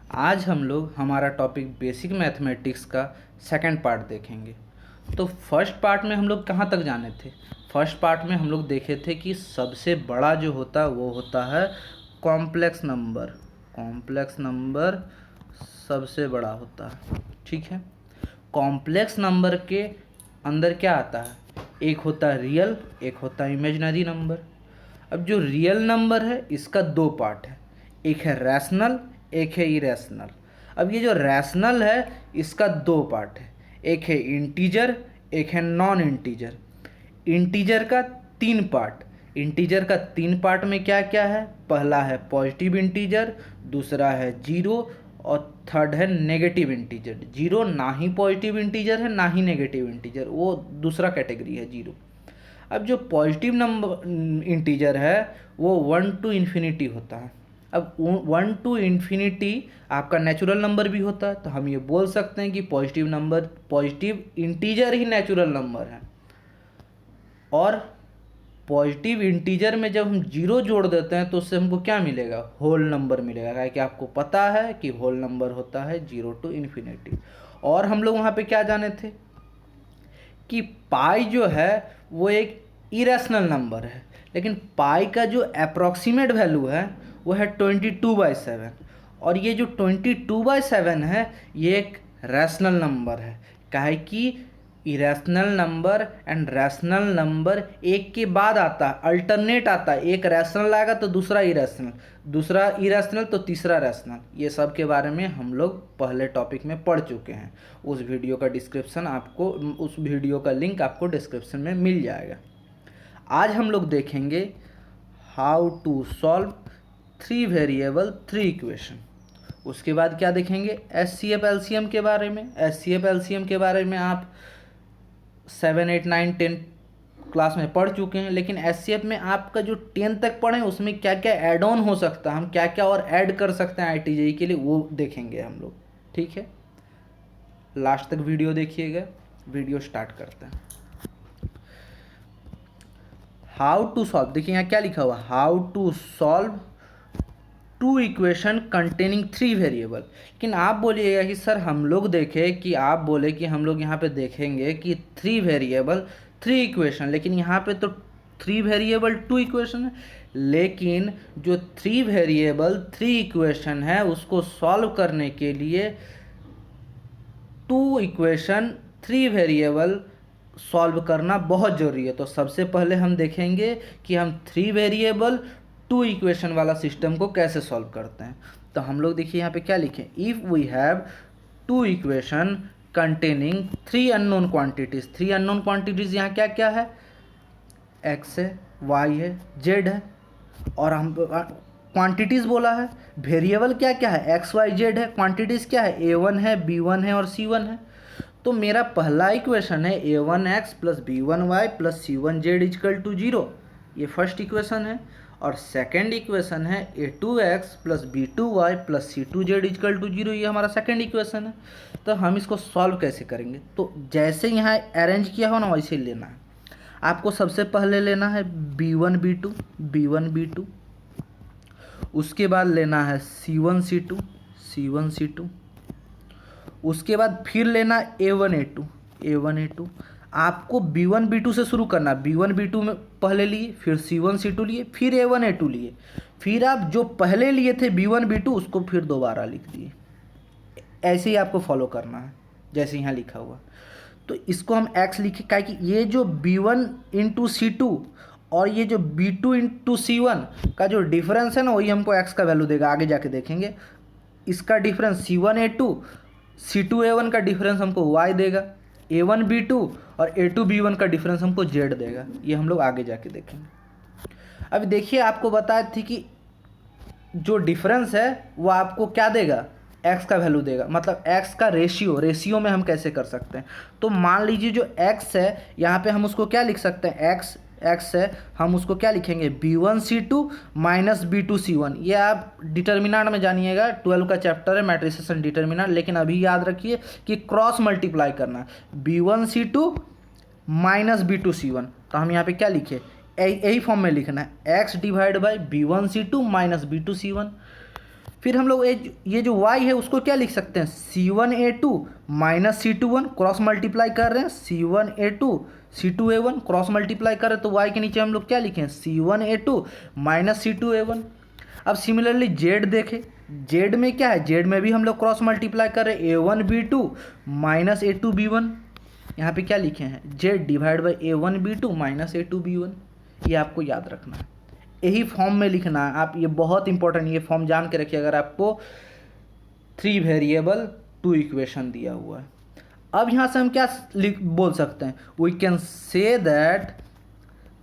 आज हम लोग हमारा टॉपिक बेसिक मैथमेटिक्स का सेकंड पार्ट देखेंगे। तो फर्स्ट पार्ट में हम लोग कहाँ तक जाने थे? फर्स्ट पार्ट में हम लोग देखे थे कि सबसे बड़ा जो होता है वो होता है कॉम्प्लेक्स नंबर। कॉम्प्लेक्स नंबर सबसे बड़ा होता है, ठीक है। कॉम्प्लेक्स नंबर के अंदर क्या आता है? एक होता है रियल, एक होता है इमेजिनरी नंबर। अब जो रियल नंबर है इसका दो पार्ट है, एक है रैशनल, एक है इरेशनल। अब ये जो रैशनल है इसका दो पार्ट है, एक है इंटीजर, एक है नॉन इंटीजर। इंटीजर का तीन पार्ट। इंटीजर का तीन पार्ट में क्या क्या है? पहला है पॉजिटिव इंटीजर, दूसरा है जीरो और थर्ड है नेगेटिव इंटीजर। जीरो ना ही पॉजिटिव इंटीजर है ना ही नेगेटिव इंटीजर, वो दूसरा कैटेगरी है जीरो। अब जो पॉजिटिव नंबर इंटीजर है वो 1 to इन्फिनिटी होता है। अब 1 to इन्फिनिटी आपका नेचुरल नंबर भी होता है, तो हम ये बोल सकते हैं कि पॉजिटिव इंटीजर ही नेचुरल नंबर है। और पॉजिटिव इंटीजर में जब हम जीरो जोड़ देते हैं तो उससे हमको क्या मिलेगा? होल नंबर मिलेगा, कि आपको पता है कि होल नंबर होता है 0 to इन्फिनिटी। और हम लोग वहाँ पे क्या जाने थे कि पाई जो है वो एक इरेशनल नंबर है, लेकिन पाई का जो अप्रॉक्सीमेट वैल्यू है वो है 22/7। और ये जो 22/7 है ये एक रैशनल नंबर है। काहे कि irrational number and rational number एक के बाद आता है, अल्टरनेट आता है। एक रैशनल आएगा तो दूसरा इरेशनल, दूसरा इरेशनल तो तीसरा रैशनल। ये सब के बारे में हम लोग पहले टॉपिक में पढ़ चुके हैं। उस वीडियो का डिस्क्रिप्शन आपको, उस वीडियो का लिंक आपको डिस्क्रिप्शन में मिल जाएगा। आज हम लोग देखेंगे how to solve 3 variable 3 equation. उसके बाद क्या देखेंगे? एचसीएफ एलसीएम के बारे में। एचसीएफ एलसीएम के बारे में आप 7, 8, 9, 10 क्लास में पढ़ चुके हैं, लेकिन एचसीएफ में आपका जो 10 तक पढ़े उसमें क्या क्या ऐड ऑन हो सकता है, हम क्या क्या और ऐड कर सकते हैं आईटीजेई के लिए, वो देखेंगे हम लोग, ठीक है। लास्ट तक वीडियो देखिएगा। वीडियो स्टार्ट करते हैं। हाउ टू सॉल्व, देखिए यहाँ क्या लिखा हुआ, how to solve 2 equation containing 3 variable. लेकिन आप बोलिएगा कि सर हम लोग देखें कि आप बोले कि हम लोग यहाँ पे देखेंगे कि 3 वेरिएबल 3 इक्वेशन, लेकिन यहाँ पे तो 3 वेरिएबल 2 इक्वेशन है। लेकिन जो 3 वेरिएबल 3 इक्वेशन है उसको सॉल्व करने के लिए 2 इक्वेशन 3 वेरिएबल सॉल्व करना बहुत ज़रूरी है। तो सबसे पहले हम देखेंगे कि हम 3 वेरिएबल 2 इक्वेशन वाला सिस्टम को कैसे सॉल्व करते हैं। तो हम लोग देखिए यहाँ पे क्या लिखें, if we have 2 equation containing 3 unknown quantities. 3 unknown quantities यहाँ क्या क्या है? एक्स है, वाई है, जेड है। और हम क्वांटिटीज़ बोला है, वेरिएबल क्या क्या है? एक्स वाई जेड है। क्वांटिटीज़ क्या है? A1 है, B1 है और C1 है। तो मेरा पहला इक्वेशन है A1x plus B1y plus C1z is equal to 0, ये फर्स्ट इक्वेशन है। और सेकेंड इक्वेशन है A2x plus B2y plus C2z is equal to 0, ये हमारा सेकेंड इक्वेशन है। तो हम इसको सॉल्व कैसे करेंगे? तो जैसे यहाँ अरेंज किया हो ना वैसे ही लेना है। आपको सबसे पहले लेना है B1 B2, B1 B2। उसके बाद लेना है C1 C2, C1 C2। उसके बाद फिर लेना A1 A2, A1 A2। आपको B1 B2 से शुरू करना। B1 B2 में पहले लिए, फिर C1 C2 लिए, फिर A1 A2 लिए, फिर आप जो पहले लिए थे B1 B2 उसको फिर दोबारा लिख दिए। ऐसे ही आपको फॉलो करना है जैसे यहाँ लिखा हुआ। तो इसको हम x लिखे, क्या कि ये जो B1 इंटू C2 और ये जो B2 इंटू C1 का जो डिफरेंस है ना वही हमको x का वैल्यू देगा। आगे जाके देखेंगे इसका difference C1 A2 C2 A1 का डिफरेंस हमको y देगा, A1 B2 और A2 B1 का डिफरेंस हमको z देगा। ये हम लोग आगे जाके देखेंगे। अभी देखिए आपको बताया थी कि जो डिफरेंस है वो आपको क्या देगा? x का वैल्यू देगा। मतलब x का रेशियो में हम कैसे कर सकते हैं? तो मान लीजिए जो x है यहाँ पे हम उसको क्या लिख सकते हैं? x है, हम उसको क्या लिखेंगे? B1 C2 minus B2 C1। ये आप डिटर्मिनेंट में जानिएगा, 12 का चैप्टर है मैट्रिसेशन डिटर्मिनेंट। लेकिन अभी याद रखिए कि क्रॉस मल्टीप्लाई करना है, B1 C2 minus B2 C1। तो हम यहाँ पे क्या लिखे? यही फॉर्म में लिखना है, x divide by B1 C2 minus B2 C1। फिर हम लोग ये जो y है उसको क्या लिख सकते हैं, C1A2 minus C21 cross multiply कर रहे हैं, C1A2 C2A1 क्रॉस मल्टीप्लाई कर रहे हैं, तो y के नीचे हम लोग क्या लिखें, C1A2 माइनस C2A1। अब सिमिलरली z देखें, z में क्या है, z में भी हम लोग क्रॉस मल्टीप्लाई कर रहे हैं, A1B2 माइनस A2B1। यहाँ पे क्या लिखे हैं, z divide by A1B2 minus A2B1। ये आपको याद रखना है, यही फॉर्म में लिखना है। आप ये बहुत इंपॉर्टेंट, ये फॉर्म जान के रखिए अगर आपको 3 वेरिएबल 2 इक्वेशन दिया हुआ है। अब यहाँ से हम क्या बोल सकते हैं, we can say that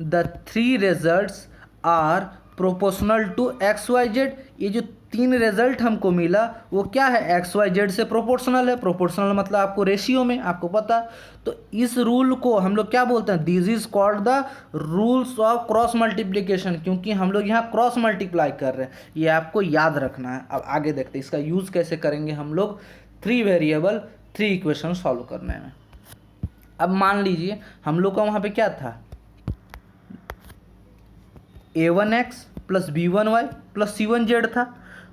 the 3 results are proportional to X Y Z. ये जो 3 रिजल्ट हमको मिला वो क्या है, एक्स वाई जेड से प्रोपोर्शनल है। प्रोपोर्शनल मतलब आपको रेशियो में, आपको पता। तो इस रूल को हम लोग क्या बोलते हैं, this is called the rules of cross multiplication, क्योंकि हम लोग यहाँ क्रॉस मल्टीप्लाई कर रहे हैं। ये आपको याद रखना है। अब आगे देखते हैं इसका यूज़ कैसे करेंगे हम लोग 3 वेरिएबल 3 इक्वेशन सॉल्व करने में। अब मान लीजिए हम लोग का वहाँ पे क्या था, a1x plus b1y plus c1z था।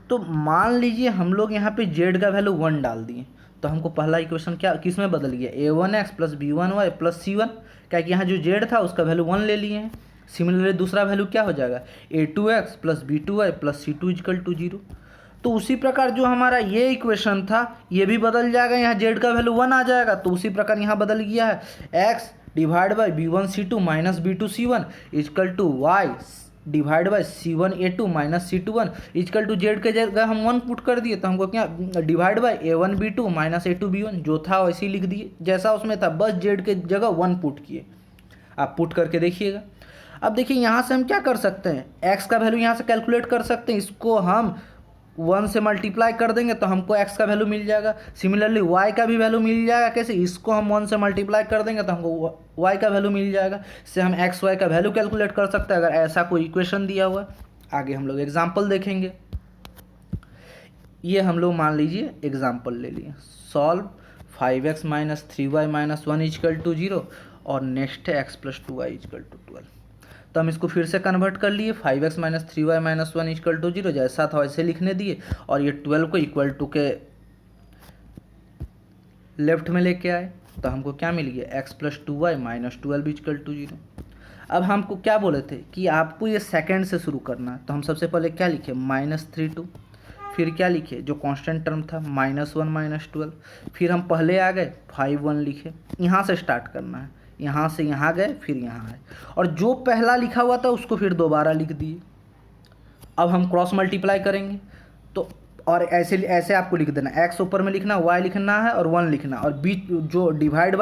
तो मान लीजिए हम लोग यहाँ पे z का वैल्यू 1 डाल दिए, तो हमको पहला इक्वेशन क्या किस में बदल गया, a1x plus b1y plus c1, क्या कि यहाँ जो z था उसका वैल्यू 1 ले लिए हैं। सिमिलरली दूसरा वैल्यू क्या हो जाएगा, a2x plus b2y plus c2 equal to 0। तो उसी प्रकार जो हमारा ये इक्वेशन था ये भी बदल जाएगा, यहाँ z का वैल्यू 1 आ जाएगा, तो उसी प्रकार यहाँ बदल गया है, x divide by b1c2 minus b2c1 equal to y divide by C1A2 minus C21 equal to Z के जगह हम 1 पुट कर दिए, तो हमको क्या divide by A1B2 minus A2B1 जो था वैसे ही लिख दिए जैसा उसमें था, बस जेड के जगह 1 पुट किए। आप पुट करके देखिएगा। अब देखिए यहाँ से हम क्या कर सकते हैं, x का वैल्यू यहाँ से कैलकुलेट कर सकते हैं, इसको हम 1 से मल्टीप्लाई कर देंगे तो हमको x का वैल्यू मिल जाएगा। सिमिलरली y का भी वैल्यू मिल जाएगा, कैसे, इसको हम 1 से मल्टीप्लाई कर देंगे तो हमको y का वैल्यू मिल जाएगा। इससे हम x y का वैल्यू कैलकुलेट कर सकते हैं अगर ऐसा कोई इक्वेशन दिया हुआ है। आगे हम लोग एग्जाम्पल देखेंगे। ये हम लोग मान लीजिए एग्जाम्पल ले लिए, solve 5x minus 3y minus 1 equal to 0 और नेक्स्ट है x plus 2y equal to 12। तो हम इसको फिर से कन्वर्ट कर लिए, 5x minus 3y minus 1 equal to 0 जैसा था वैसे लिखने दिए, और ये 12 को इक्वल टू के लेफ्ट में लेके आए, तो हमको क्या मिल गया, x plus 2y minus 12 equal to 0। अब हमको क्या बोले थे कि आपको ये सेकंड से शुरू करना है, तो हम सबसे पहले क्या लिखे, -3 फिर क्या लिखे, जो कांस्टेंट टर्म था -1 माइनस 12, फिर हम पहले आ गए 5 1 लिखे। यहाँ से स्टार्ट करना है, यहाँ से यहाँ गए फिर यहाँ आए, और जो पहला लिखा हुआ था उसको फिर दोबारा लिख दिए। अब हम क्रॉस मल्टीप्लाई करेंगे, तो और ऐसे आपको लिख देना, x ऊपर में लिखना, y लिखना है और 1 लिखना, और बीच जो डिवाइड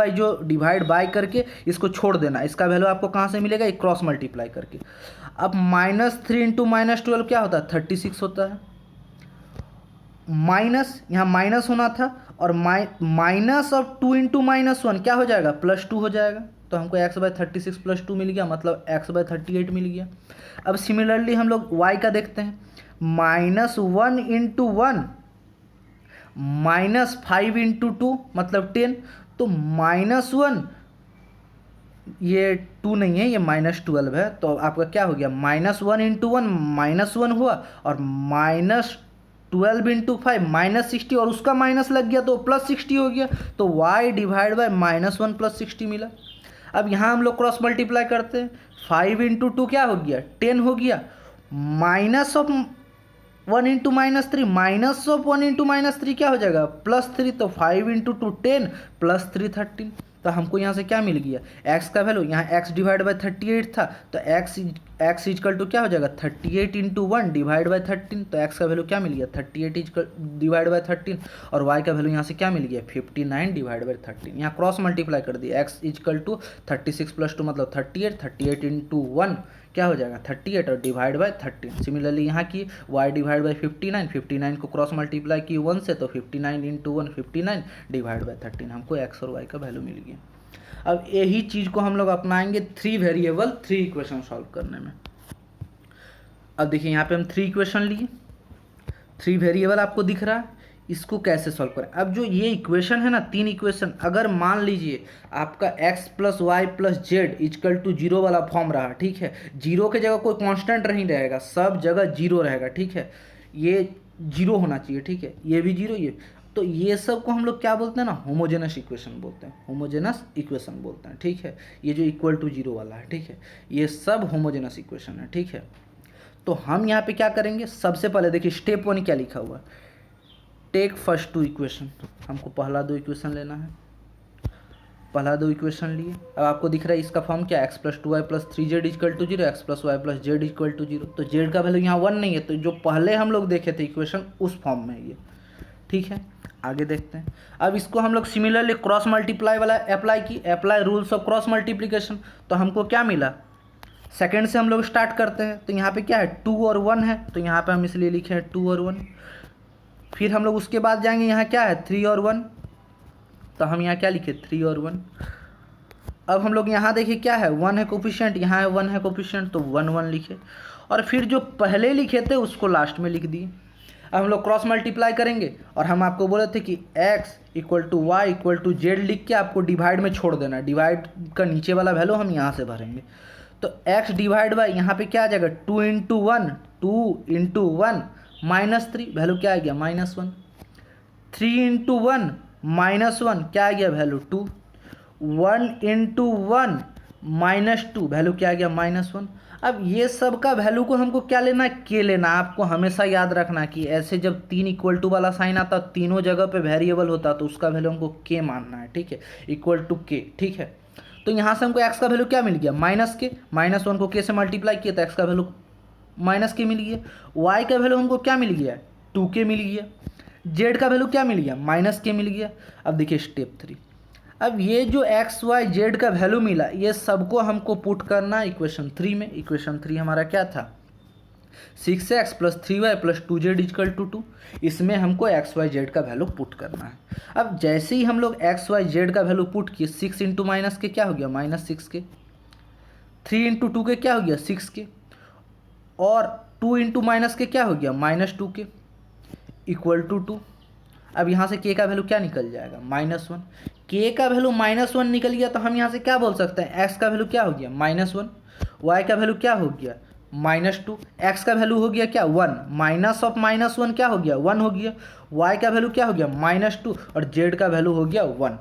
बाय करके इसको छोड़ देना। इसका वैल्यू आपको कहाँ से मिलेगा, एक क्रॉस मल्टीप्लाई करके। अब -3 इंटू -12 क्या होता है, 36 होता है। माइनस, यहाँ माइनस होना था, और माइनस ऑफ 2 इंटू -1 क्या हो जाएगा, +2 हो जाएगा। तो हमको x/36 + 2 मिल गया, मतलब x/38 मिल गया। अब सिमिलरली हम लोग y का देखते हैं, -1 इंटू 1 -5 इंटू 2 मतलब 10, तो -1 ये 2 नहीं है, ये -12 है, तो आपका क्या हो गया, -1 इंटू 1 -1 हुआ, और -12 इंटू 5 -60, और उसका माइनस लग गया तो +60 हो गया, तो y डिवाइड बाई -1 + 60 मिला। अब यहाँ हम लोग क्रॉस मल्टीप्लाई करते हैं, 5 इंटू 2 क्या हो गया, 10 हो गया, minus of 1 into -3 minus of 1 into -3 क्या हो जाएगा, +3, तो 5 इंटू 2 10 +3 13। तो हमको यहाँ से क्या मिल गया, x का वैल्यू, यहाँ x डिवाइड बाई 38 था, तो x इक्वल टू क्या हो जाएगा, 38 इंटू 1 डिवाइड बाई 13, तो x का वैल्यू क्या मिल गया, 38 डिवाइड बाई 13, और y का वैल्यू यहाँ से क्या मिल गया, 59 डिवाइड बाई 13। यहाँ क्रॉस मल्टीप्लाई कर दिया, x इक्वल टू 36 + 2 मतलब 38, 38 इंटू 1 क्या हो जाएगा 38, और डिवाइड बाय 13। सिमिलरली यहाँ की y डिवाइड बाई 59, 59 को क्रॉस मल्टीप्लाई की 1 से, तो 59 इंटू 1 59 डिवाइड बाई 13, हमको x और y का वैल्यू मिल गया। अब यही चीज़ को हम लोग अपनाएंगे 3 वेरिएबल 3 इक्वेशन सॉल्व करने में। अब देखिए यहाँ पे हम 3 इक्वेशन लिए, 3 वेरिएबल आपको दिख रहा है, इसको कैसे सॉल्व करें। अब जो ये इक्वेशन है ना, 3 इक्वेशन, अगर मान लीजिए आपका x plus Y plus Z equal to 0 वाला फॉर्म रहा, ठीक है, 0 के जगह कोई कांस्टेंट नहीं रहेगा, सब जगह 0 रहेगा, ठीक है। ये जीरो होना चाहिए, ठीक है, ये भी जीरो, ये तो ये सब को हम लोग क्या बोलते हैं ना, होमोजेनस इक्वेशन बोलते हैं, होमोजेनस इक्वेशन बोलते हैं, ठीक है। ये जो इक्वल टू जीरो वाला है, ठीक है, ये सब होमोजेनस इक्वेशन है, ठीक है। तो हम यहाँ पे क्या करेंगे, सबसे पहले देखिए स्टेप 1 क्या लिखा हुआ है, टेक फर्स्ट 2 इक्वेशन, हमको पहला 2 इक्वेशन लेना है, पहला 2 इक्वेशन लिए। अब आपको दिख रहा है इसका फॉर्म क्या है, x+2y+3z equal to zero, x+y+z equal to zero. तो z का वैल्यू यहाँ 1 नहीं है, तो जो पहले हम लोग देखे थे इक्वेशन उस फॉर्म में ये, ठीक है। आगे देखते हैं। अब इसको हम लोग सिमिलरली क्रॉस मल्टीप्लाई वाला अप्लाई की, apply rules of cross multiplication, तो हमको क्या मिला, सेकेंड से हम लोग स्टार्ट करते हैं। तो यहाँ पे क्या है, 2 और 1 है, तो यहाँ पे हम इसलिए लिखे हैं 2 और 1। फिर हम लोग उसके बाद जाएंगे, यहाँ क्या है 3 और 1, तो हम यहाँ क्या लिखे 3 और 1। अब हम लोग यहाँ देखिए क्या है, 1 है कोफिशिएंट, यहाँ है 1 है कोफिशिएंट, तो 1 1 लिखे, और फिर जो पहले लिखे थे उसको लास्ट में लिख दिए। अब हम लोग क्रॉस मल्टीप्लाई करेंगे, और हम आपको बोले थे कि x equal to Y equal to Z लिख के आपको डिवाइड में छोड़ देना है, डिवाइड का नीचे वाला वैल्यू हम यहाँ से भरेंगे। तो x डिवाइड बाई यहाँ पे क्या आ जाएगा, 2 इंटू 1, 2 इंटू 1 -3, वैल्यू क्या आ गया -1। 3 इंटू 1 -1 क्या आ गया, वैल्यू 2। 1 इंटू 1 -2 वैल्यू क्या आ गया, -1। अब ये सब का वैल्यू को हमको क्या लेना है, के लेना। आपको हमेशा याद रखना कि ऐसे जब 3 इक्वल टू वाला साइन आता, तीनों जगह पे वेरिएबल होता, तो उसका वैल्यू हमको के मानना है, ठीक है, इक्वल टू के, ठीक है। तो यहाँ से हमको x का वैल्यू क्या मिल गया, -के, -1 को के से मल्टीप्लाई किया तो x का वैल्यू -के मिल गया। y का वैल्यू हमको क्या मिल गया, 2k मिल गया। z का वैल्यू क्या मिल गया, -के मिल गया। अब देखिए स्टेप 3, अब ये जो x y z का वैल्यू मिला, ये सबको हमको पुट करना इक्वेशन 3 में। इक्वेशन 3 हमारा क्या था, 6x + 3y + 2z equal to 2। इसमें हमको x y z का वैल्यू पुट करना है। अब जैसे ही हम लोग x y z का वैल्यू पुट किए, 6 इंटू माइनस के क्या हो गया, -6 के, 3 इंटू 2 के क्या हो गया, 6 के, और 2 इंटू माइनस के क्या हो गया, -2 के, इक्वल टू 2। अब यहाँ से k का वैल्यू क्या निकल जाएगा, -1। k का वैल्यू -1 निकल गया, तो हम यहाँ से क्या बोल सकते हैं, x का वैल्यू क्या हो गया, -1, y का वैल्यू क्या हो गया, -2, x का वैल्यू हो गया क्या, 1, माइनस ऑफ -1 क्या हो गया, 1 हो गया, y का वैल्यू क्या हो गया, -2, और z का वैल्यू हो गया 1।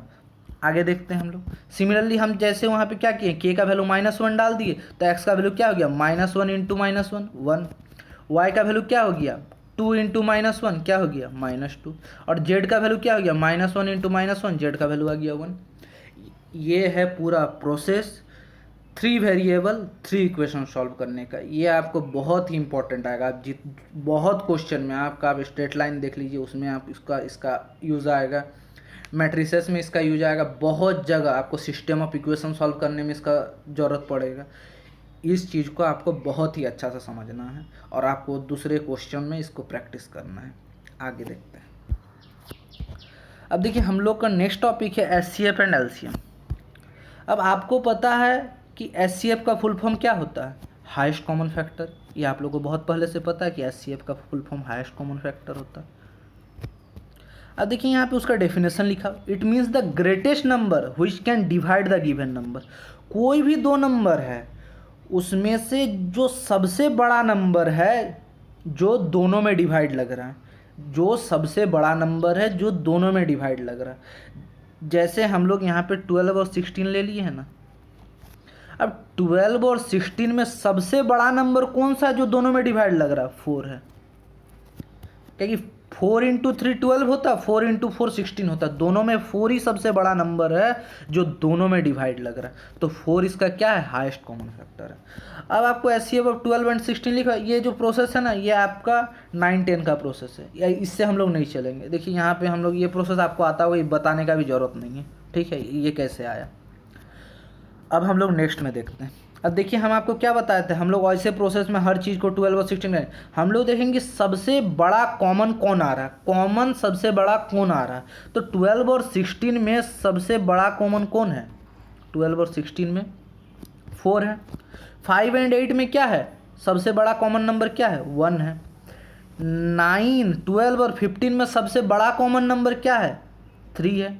आगे देखते हैं हम लोग। सिमिलरली हम जैसे वहाँ पे क्या किए, k का वैल्यू -1 डाल दिए, तो x का वैल्यू क्या हो गया, -1 इंटू -1 1, y का वैल्यू क्या हो गया, 2 इंटू -1 क्या हो गया, -2, और z का वैल्यू क्या हो गया, -1 इंटू -1 z का वैल्यू आ गया 1। ये है पूरा प्रोसेस 3 वेरिएबल 3 इक्वेशन सॉल्व करने का। ये आपको बहुत ही इंपॉर्टेंट आएगा। आप बहुत क्वेश्चन में आपका, आप स्ट्रेट लाइन देख लीजिए, उसमें आप इसका यूज़ आएगा, मैट्रिसेस में इसका यूज आएगा, बहुत जगह आपको सिस्टम ऑफ इक्वेशन सॉल्व करने में इसका ज़रूरत पड़ेगा। इस चीज़ को आपको बहुत ही अच्छा से समझना है, और आपको दूसरे क्वेश्चन में इसको प्रैक्टिस करना है। आगे देखते हैं। अब देखिए हम लोग का नेक्स्ट टॉपिक है HCF एंड LCM। अब आपको पता है कि HCF का फुल फॉर्म क्या होता है, हाईएस्ट कॉमन फैक्टर। ये आप लोगों को बहुत पहले से पता है कि HCF का full form highest common factor होता है। अब देखिए यहाँ पे उसका डेफिनेशन लिखा, it means the greatest number which can divide the given number. कोई भी 2 नंबर है, उसमें से जो सबसे बड़ा नंबर है जो दोनों में डिवाइड लग रहा है, जो सबसे बड़ा नंबर है जो दोनों में डिवाइड लग रहा है। जैसे हम लोग यहाँ पे 12 और 16 ले लिए हैं ना। अब 12 और 16 में सबसे बड़ा नंबर कौन सा है जो दोनों में डिवाइड लग रहा है, 4 है। क्या कि 4 इंटू 3 12 होता, 4 इंटू 4 16 होता। दोनों में 4 ही सबसे बड़ा नंबर है जो दोनों में डिवाइड लग रहा है, तो 4 इसका क्या है, हाईएस्ट कॉमन फैक्टर है। अब आपको HCF ऑफ 12 एंड 16 लिखा। ये जो प्रोसेस है ना, ये आपका 9 10 का प्रोसेस है, या इससे हम लोग नहीं चलेंगे। देखिए यहाँ पे हम लोग, ये प्रोसेस आपको आता होगा, ये बताने का भी ज़रूरत नहीं है, ठीक है, ये कैसे आया। अब हम लोग नेक्स्ट में देखते हैं। अब देखिए हम आपको क्या बताए थे, हम लोग ऐसे प्रोसेस में हर चीज़ को 12 और 16 में हम लोग देखेंगे सबसे बड़ा कॉमन कौन आ रहा है, कॉमन सबसे बड़ा कौन आ रहा है। तो 12 और 16 में सबसे बड़ा कॉमन कौन है, 12 और 16 में 4 है। 5 एंड 8 में क्या है, सबसे बड़ा कॉमन नंबर क्या है, 1 है। 9 12 और 15 में सबसे बड़ा कॉमन नंबर क्या है, 3 है।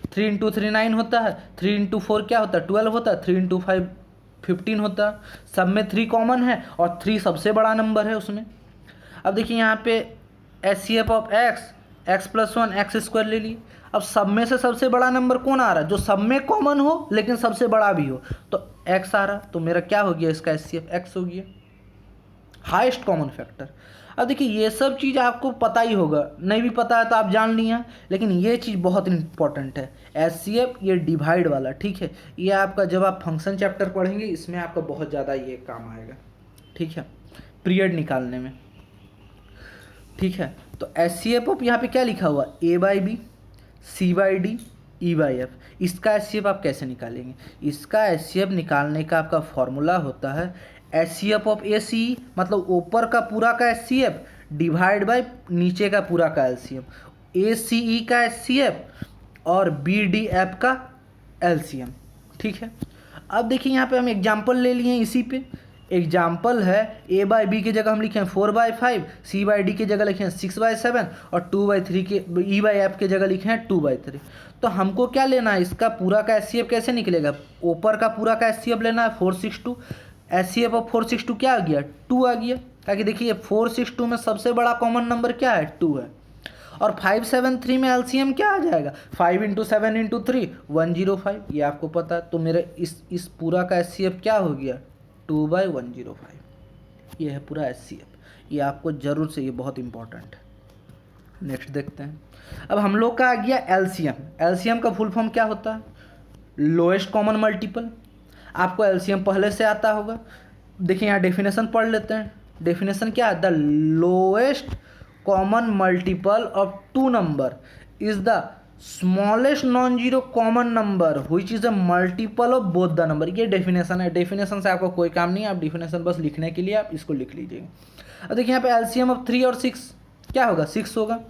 3 इंटू 3 9 होता है, 3 इंटू 4 क्या होता है, 12 होता है, 3 इंटू 5 15 होता है। सब में 3 कॉमन है, और 3 सबसे बड़ा नंबर है उसमें। अब देखिए यहाँ पे H C F of X plus one X square ले लिए। अब सब में से सबसे बड़ा नंबर कौन आ रहा है, जो सब में कॉमन हो लेकिन सबसे बड़ा भी हो, तो एक्स आ रहा, तो मेरा क्या हो गया, इसका एच सी एफ एक्स हो गया, हाईएस्ट कॉमन फैक्टर। अब देखिए ये सब चीज़ आपको पता ही होगा, नहीं भी पता है तो आप जान लिया, लेकिन ये चीज़ बहुत इंपॉर्टेंट है, एच सी एफ ये डिवाइड वाला, ठीक है, ये आपका जब आप फंक्शन चैप्टर पढ़ेंगे इसमें आपका बहुत ज़्यादा ये काम आएगा, ठीक है, पीरियड निकालने में, ठीक है। तो एच सी एफ ऑफ यहाँ पे क्या लिखा हुआ, A by B C by D E by F, इसका एच सी एफ आप कैसे निकालेंगे, इसका एच सी एफ निकालने का आपका फॉर्मूला होता है H C F of A C, मतलब ऊपर का पूरा का H C F divide by नीचे का पूरा का एल सी एम, ए सी ई का एच सी एफ और बी डी एफ का एल सी एम, ठीक है। अब देखिए यहाँ पे हम एग्जाम्पल ले लिए हैं, इसी पे एग्जाम्पल है ए बाई बी की जगह हम लिखे हैं 4/5, सी बाई डी की जगह लिखे हैं 6/7 और 2/3 के ई बाई एफ की जगह लिखे हैं 2/3। तो हमको क्या लेना है, इसका पूरा का एच सी एफ कैसे निकलेगा, ऊपर का पूरा का एच सी एफ लेना है 462, एच सी एफ ऑफ 462 क्या आ गया, 2 आ गया, ताकि देखिए 462 में सबसे बड़ा कॉमन नंबर क्या है, 2 है, और 573 में एलसीएम क्या आ जाएगा, 5 × 7 × 3 105, ये आपको पता है। तो मेरे इस पूरा का एच सी एफ क्या हो गया, 2/105, ये है पूरा एच सी एफ, ये आपको जरूर से, ये बहुत इंपॉर्टेंट है। नेक्स्ट देखते हैं, अब हम लोग का आ गया एलसीएम। एलसीएम का फुल फॉर्म क्या होता है, लोएस्ट कॉमन मल्टीपल। आपको एलसीएम पहले से आता होगा, देखिए यहाँ डेफिनेशन पढ़ लेते हैं। डेफिनेशन क्या है, the lowest common multiple of two number is the smallest non zero common number which is a multiple of both the number. ये डेफिनेशन है, डेफिनेशन से आपको कोई काम नहीं है, आप डेफिनेशन बस लिखने के लिए आप इसको लिख लीजिएगा। अब देखिए यहाँ पे एलसीएम ऑफ 3 और 6 क्या होगा, 6 होगा,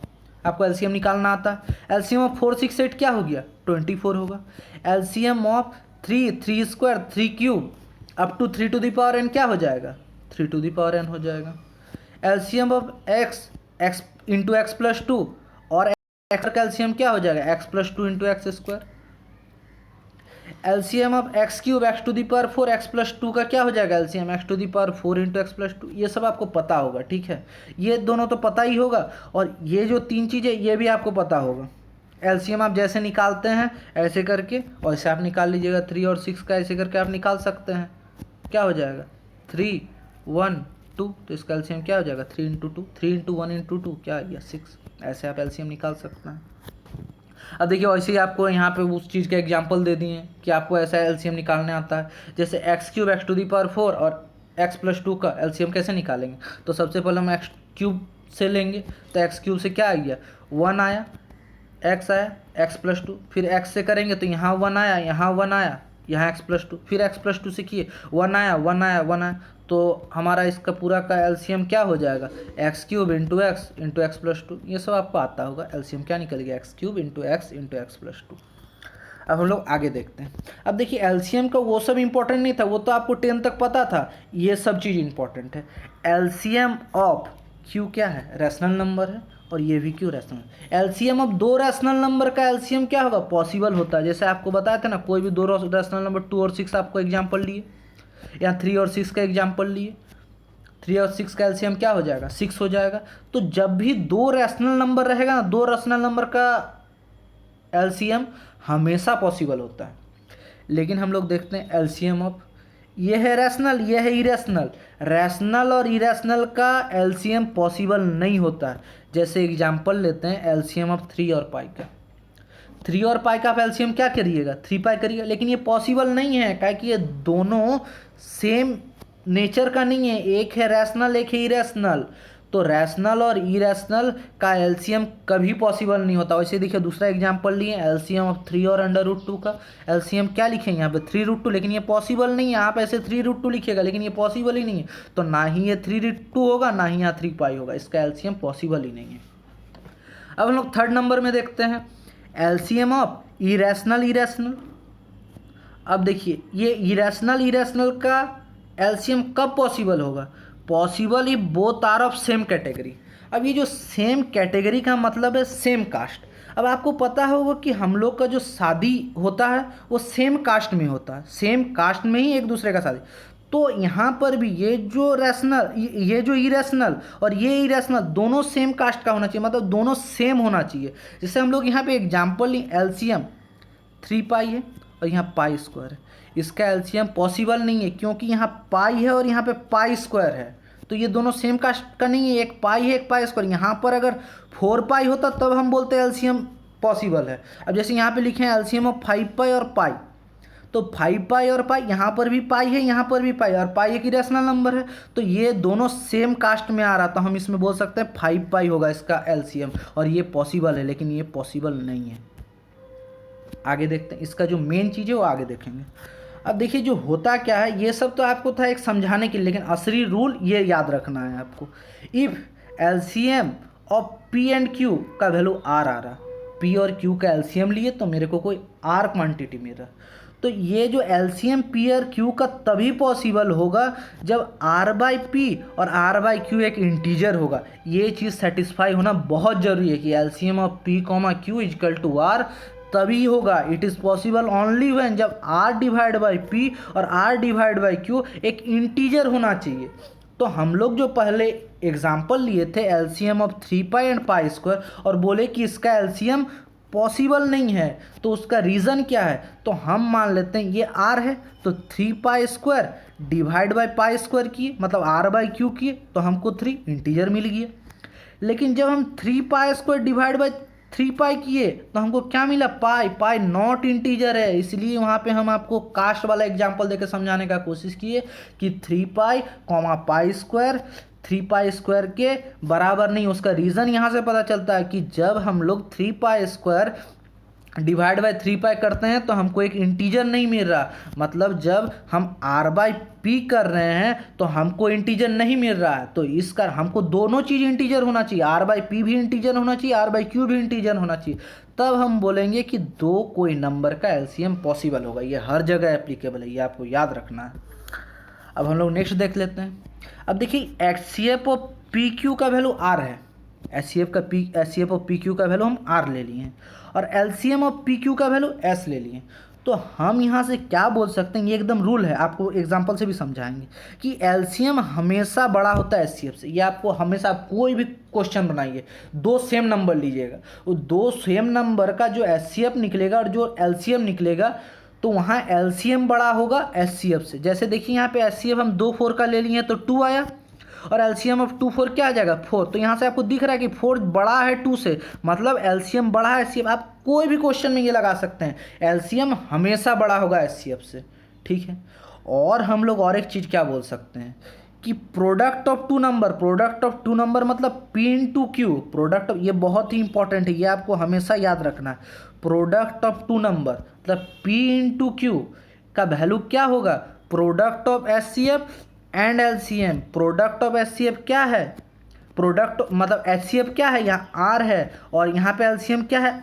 आपको एलसीएम निकालना आता है। एलसीएम ऑफ 4 6 8 क्या हो गया, 24 होगा। LCM of 3 square 3 cube up to 3 to the power n क्या हो जाएगा, 3 टू द पावर n हो जाएगा। LCM of x into X plus 2 और एक्स का एलसीएम क्या हो जाएगा, x प्लस 2 into X square. LCM of X cube X to the power 4 X plus 2 का क्या हो जाएगा, LCM X to the power 4 into X plus 2। ये सब आपको पता होगा, ठीक है, ये दोनों तो पता ही होगा, और ये जो 3 चीज़ें ये भी आपको पता होगा। एलसीएम आप जैसे निकालते हैं ऐसे करके, और ऐसे आप निकाल लीजिएगा, 3 और 6 का ऐसे करके आप निकाल सकते हैं, क्या हो जाएगा 3 1 2, तो इसका एलसीएम क्या हो जाएगा 3 इंटू 2, 3 इंटू 1 इंटू 2 क्या आ गया 6। ऐसे आप एलसीएम निकाल सकते हैं। अब देखिए वैसे ही आपको यहाँ पे उस चीज़ के एग्जांपल दे दिए कि आपको ऐसा एलसीएम निकालने आता है, जैसे X cube X to the power 4 और एक्स प्लस 2 का एलसीएम कैसे निकालेंगे। तो सबसे पहले हम एक्स क्यूब से लेंगे, तो एक्स क्यूब से क्या आ गया 1 आया, एक्स आया, एक्स प्लस 2, फिर एक्स से करेंगे तो यहाँ 1 आया, यहाँ 1 आया, यहाँ एक्स प्लस 2, फिर एक्स प्लस 2 से किए 1 आया 1 आया 1 आया, तो हमारा इसका पूरा का एलसीएम क्या हो जाएगा, x cube into X plus 2। ये सब आपको आता होगा, एलसीएम क्या निकलेगा x cube into X plus 2। अब हम लोग आगे देखते हैं। अब देखिए एलसीएम का वो सब इंपॉर्टेंट नहीं था, वो तो आपको 10 तक पता था, ये सब चीज़ इंपॉर्टेंट है। एलसीएम ऑफ क्यू क्या है, रैशनल नंबर है, और ये भी क्यों rational. LCM of 2 rational number का एलसीएम क्या होगा, पॉसिबल होता है। जैसे आपको बताया था ना, कोई भी 2 रैशनल नंबर 2 और 6 आपको एग्जाम्पल लिए, या 3 और 6 का एग्जाम्पल लिए, 3 और 6 का एलसीएम क्या हो जाएगा 6 हो जाएगा। तो जब भी 2 रैशनल नंबर रहेगा ना, 2 रैशनल नंबर का एलसीएम हमेशा पॉसिबल होता है। लेकिन हम लोग देखते हैं एलसीएम ऑफ, ये है रैशनल, ये है इरेशनल, रैशनल और इरेशनल का एलसीएम पॉसिबल नहीं होता है। जैसे एग्जाम्पल लेते हैं एलसीएम ऑफ 3 और पाई का, 3 और पाई का आप एलसीएम क्या करिएगा 3 पाई करिएगा, लेकिन ये पॉसिबल नहीं है, क्या कि ये दोनों सेम नेचर का नहीं है, एक है रैशनल एक है इरेशनल। तो रैशनल और इरेशनल का एलसीएम कभी पॉसिबल नहीं होता। वैसे देखिए दूसरा एग्जांपल लिए एलसीएम ऑफ 3 और √2 का एलसीएम क्या लिखेंगे यहाँ पे 3√2, लेकिन ये पॉसिबल नहीं है। आप ऐसे 3√2 लिखिएगा, लेकिन ये पॉसिबल ही नहीं है, तो ना ही ये 3√2 होगा ना ही यहाँ 3 पाई होगा, इसका एलसीएम पॉसिबल ही नहीं है। अब हम लोग थर्ड नंबर में देखते हैं एलसीएम ऑफ इरेशनल। अब देखिए ये इरेशनल का एलसीएम कब पॉसिबल होगा, पॉसिबल ही both are of same category. अब ये जो सेम कैटेगरी का मतलब है सेम कास्ट। अब आपको पता होगा कि हम लोग का जो शादी होता है वो सेम कास्ट में होता है, सेम कास्ट में ही एक दूसरे का शादी। तो यहाँ पर भी ये जो रैशनल, ये जो इरेशनल और ये इरेशनल दोनों सेम कास्ट का होना चाहिए, मतलब दोनों सेम होना चाहिए। जैसे हम लोग यहाँ पे एग्जाम्पल लें, एलसीएम 3 पाई है और यहाँ पाई स्क्वायर है, इसका एलसीएम पॉसिबल नहीं है क्योंकि यहाँ पाई है और यहाँ पे पाई स्क्वायर है, तो ये दोनों सेम कास्ट का नहीं है, एक पाई है एक पाई स्क्वायर। यहाँ पर अगर 4 पाई होता तब हम बोलते एलसीएम पॉसिबल है। अब जैसे यहाँ पे लिखे हैं एलसीएम ऑफ 5 पाई और पाई, तो 5 पाई और पाई, यहाँ पर भी पाई है यहाँ पर भी पाई, और पाई एक इरेशनल नंबर है, तो ये दोनों सेम कास्ट में आ रहा, तो हम इसमें बोल सकते हैं 5 पाई होगा इसका एलसीएम, और ये पॉसिबल है, लेकिन ये पॉसिबल नहीं है। आगे देखते हैं, इसका जो मेन चीज़ है वो आगे देखेंगे। अब देखिए जो होता क्या है, ये सब तो आपको था एक समझाने के लिए, लेकिन असली रूल ये याद रखना है आपको। If LCM of P and Q का वैल्यू आर आ रहा, पी और क्यू का एलसीएम लिए तो मेरे को कोई आर क्वांटिटी मिल रहा, तो ये जो एलसीएम पी और क्यू का तभी पॉसिबल होगा जब आर बाई पी और आर बाई क्यू एक इंटीजर होगा। ये चीज़ सेटिस्फाई होना बहुत ज़रूरी है कि LCM of P comma Q equal to R तभी होगा। It is possible only when जब आर डिवाइड बाई पी और आर डिवाइड बाई क्यू एक इंटीजर होना चाहिए। तो हम लोग जो पहले एग्जाम्पल लिए थे LCM of 3 pi and pi square, और बोले कि इसका एलसीएम पॉसिबल नहीं है, तो उसका रीज़न क्या है, तो हम मान लेते हैं ये आर है, तो 3 pi square divide by pi square किए, मतलब आर बाई क्यू किए, तो हमको 3 इंटीजर मिल गया। लेकिन जब हम 3 पाई स्क्वायर डिवाइड बाई 3 पाई किए तो हमको क्या मिला, पाई, पाई नॉट इंटीजर है, इसलिए वहाँ पे हम आपको कास्ट वाला एग्जांपल देकर समझाने का कोशिश किए कि 3 pi comma pi square 3 pi square के बराबर नहीं। उसका रीज़न यहाँ से पता चलता है कि जब हम लोग 3 पाई स्क्वायर डिवाइड बाई 3 पाई करते हैं तो हमको एक इंटीजर नहीं मिल रहा, मतलब जब हम आर बाई पी कर रहे हैं तो हमको इंटीजर नहीं मिल रहा है, तो इसका हमको दोनों चीज़ इंटीजर होना चाहिए, आर बाई पी भी इंटीजर होना चाहिए, आर बाई क्यू भी इंटीजर होना चाहिए, तब हम बोलेंगे कि दो कोई नंबर का एलसीएम पॉसिबल होगा। ये हर जगह एप्लीकेबल है, ये आपको याद रखना है। अब हम लोग नेक्स्ट देख लेते हैं। अब देखिए एचसीएफ ऑफ पी क्यू का वैल्यू आर है, एचसीएफ ऑफ पी क्यू का वैल्यू हम आर ले लिए हैं, और एलसीएम ऑफ पी क्यू का वैल्यू एस ले लिए। तो हम यहाँ से क्या बोल सकते हैं, ये एकदम रूल है, आपको एग्जांपल से भी समझाएंगे कि एलसीएम हमेशा बड़ा होता है एचसीएफ से। ये आपको हमेशा, आप कोई भी क्वेश्चन बनाइए, दो सेम नंबर लीजिएगा, वो दो सेम नंबर का जो एचसीएफ निकलेगा और जो एलसीएम निकलेगा, तो वहाँ एलसीएम बड़ा होगा एचसीएफ से। जैसे देखिए यहाँ पे एचसीएफ हम 2 4 का ले लिए हैं तो 2 आया, और एलसीएम ऑफ 2 4 क्या आ जाएगा 4, तो यहाँ से आपको दिख रहा है कि 4 बड़ा है 2 से, मतलब एलसीएम बड़ा है एचसीएफ। आप कोई भी क्वेश्चन में ये लगा सकते हैं, एलसीएम हमेशा बड़ा होगा एचसीएफ से, ठीक है। और हम लोग और एक चीज़ क्या बोल सकते हैं कि प्रोडक्ट ऑफ टू नंबर मतलब पी इंटू क्यू, प्रोडक्ट, ये बहुत ही इंपॉर्टेंट है, ये आपको हमेशा याद रखना है। प्रोडक्ट ऑफ टू नंबर मतलब पी इंटू क्यू का वैल्यू क्या होगा, product of HCF and LCM. Product of HCF क्या है, प्रोडक्ट मतलब एचसीएफ क्या है, यहाँ आर है और यहाँ पे एलसीएम क्या है,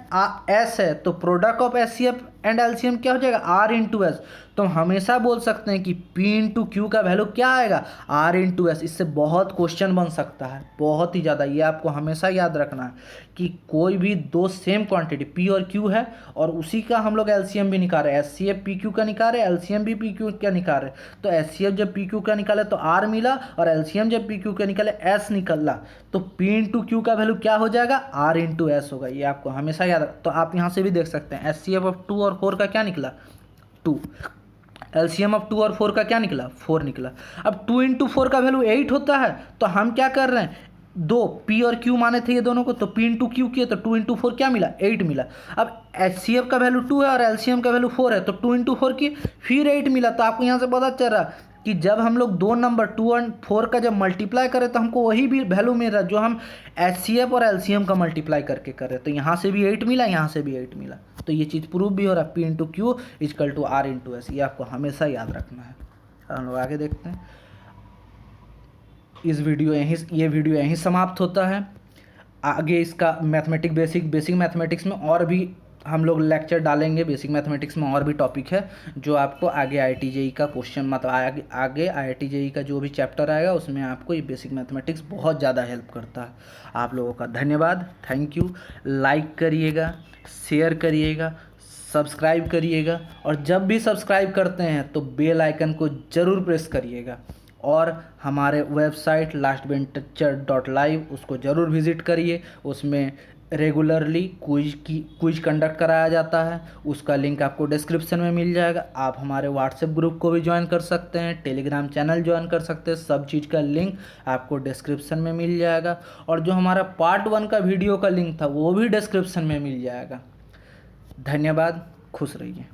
एस है, तो product of HCF and LCM क्या हो जाएगा, आर इंटू एस। तो हम हमेशा बोल सकते हैं कि पी इंटू क्यू का वैल्यू क्या आएगा, आर इंटू एस। इससे बहुत क्वेश्चन बन सकता है, बहुत ही ज़्यादा, ये आपको हमेशा याद रखना है कि कोई भी दो सेम क्वांटिटी पी और क्यू है और उसी का हम लोग एलसीएम भी निकाल रहे हैं, एचसीएफ पी क्यू का निकाल रहे हैं, एलसीएम भी पी क्यू का निकाल रहे हैं। तो एचसीएफ जब पी क्यू का निकाले तो आर मिला, और एलसीएम जब पी क्यू का निकाले एस निकला, तो पी इंटू क्यू का वैल्यू क्या हो जाएगा, आर इंटू एस होगा। ये आपको हमेशा याद। तो आप यहाँ से भी देख सकते हैं एचसीएफ ऑफ 2 और 4 का क्या निकला, 2, एलसीएम ऑफ 2 और 4 का क्या निकला, 4 निकला। अब 2 इंटू 4 का वैल्यू 8 होता है, तो हम क्या कर रहे हैं, दो पी और क्यू माने थे ये दोनों को, तो पी इंटू क्यू किए तो 2 इंटू 4 क्या मिला, 8 मिला। अब एचसीएफ का वैल्यू 2 है और एलसीएम का वैल्यू 4 है, तो 2 इंटू 4 किए फिर 8 मिला। तो आपको यहाँ से पता चल रहा कि जब हम लोग दो नंबर 2 और 4 का जब मल्टीप्लाई करें तो हमको वही भी वैल्यू मिल रहा है जो हम एचसीएफ और एलसीएम का मल्टीप्लाई करके कर रहे हैं। तो यहाँ से भी 8 मिला, यहाँ से भी 8 मिला, तो ये चीज़ प्रूव भी हो रहा है, P into Q equal to R into S. ये आपको हमेशा याद रखना है। हम लोग आगे देखते हैं। ये वीडियो यहीं समाप्त होता है। आगे इसका बेसिक मैथमेटिक्स में और भी हम लोग लेक्चर डालेंगे। बेसिक मैथमेटिक्स में और भी टॉपिक है जो आपको आगे IIT JEE का क्वेश्चन, मतलब आगे IIT JEE का जो भी चैप्टर आएगा उसमें आपको ये बेसिक मैथमेटिक्स बहुत ज़्यादा हेल्प करता है। आप लोगों का धन्यवाद, थैंक यू। लाइक करिएगा, शेयर करिएगा, सब्सक्राइब करिएगा, और जब भी सब्सक्राइब करते हैं तो बेल आइकन को ज़रूर प्रेस करिएगा। और हमारे वेबसाइट lastbencher.live उसको ज़रूर विज़िट करिए। उसमें रेगुलरली क्विज कंडक्ट कराया जाता है, उसका लिंक आपको डिस्क्रिप्शन में मिल जाएगा। आप हमारे व्हाट्सएप ग्रुप को भी ज्वाइन कर सकते हैं, टेलीग्राम चैनल ज्वाइन कर सकते हैं, सब चीज़ का लिंक आपको डिस्क्रिप्शन में मिल जाएगा। और जो हमारा पार्ट 1 का वीडियो का लिंक था वो भी डिस्क्रिप्शन में मिल जाएगा। धन्यवाद, खुश रहिए।